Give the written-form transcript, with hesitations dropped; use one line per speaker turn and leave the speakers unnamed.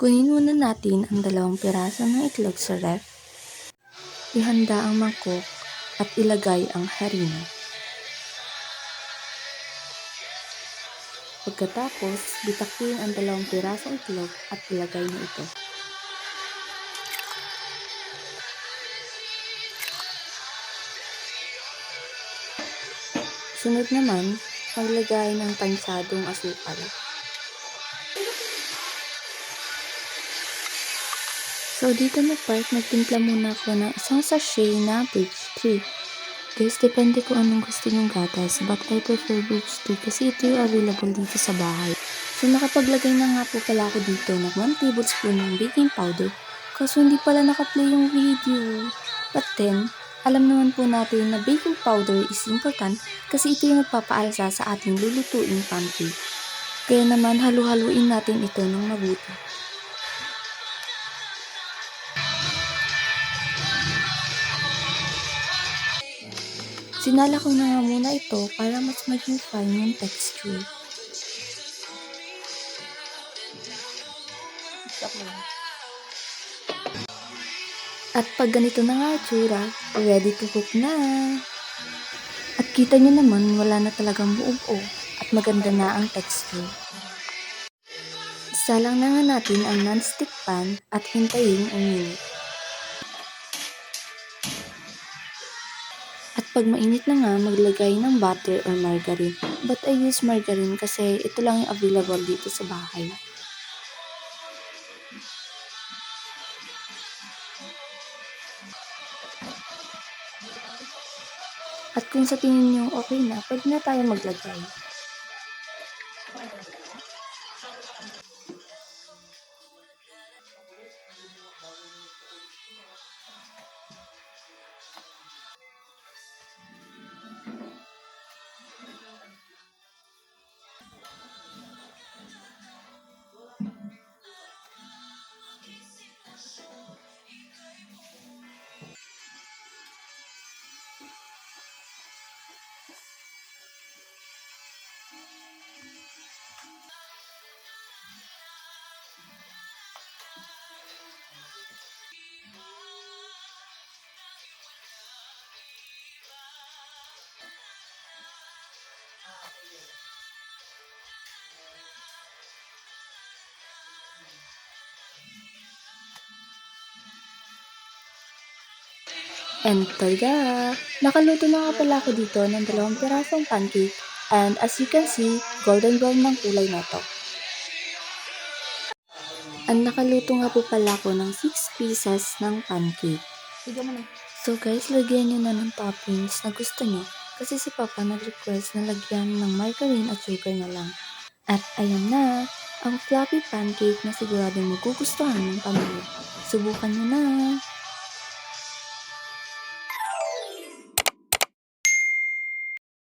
Kunin muna natin ang 2 piraso ng itlog sa ref. Ihanda ang mangkok at ilagay ang harina. Pagkatapos, bitakin ang 2 pirasong itlog at ilagay na ito. Sunod naman, maglagay ng tansadong asukal. So dito na part, nagtimpla muna ako ng 1 sachet na birch tea. Guys, depende kung anong gusto nyong gatas, but I prefer birch tea kasi ito yung available dito sa bahay. So nakapaglagay na nga po pala ako dito ng 1 tablespoon ng baking powder, kaso hindi pala nakaplay yung video. But then, alam naman po natin na baking powder is important kasi ito yung nagpapaalsa sa ating lulutuing pancake. Kaya naman halu-haluin natin ito ng mabuti. Sinala ko na nga muna ito para mas maging fine yung texture. At pag ganito na nga itsura, ready to cook na. At kita nyo naman, wala na talagang buo-buo at maganda na ang texture. Isalang na nga natin ang non-stick pan at hintayin uminit. At pag mainit na nga, maglagay ng butter or margarine. But I use margarine kasi ito lang yung available dito sa bahay. At kung sa tingin nyo okay na, pwede na tayo maglagay. And tada! Nakaluto na nga pala ako dito ng 2 pirasong pancake. And as you can see, golden brown ng kulay na to. And nakaluto nga po pala ako ng 6 pieces ng pancake. So guys, lagyan nyo na ng toppings na gusto nyo. Kasi si Papa nag-request na lagyan ng margarine at sugar na lang. At ayan na, ang fluffy pancake na siguradong magugustuhan ng pamilya. Subukan nyo na!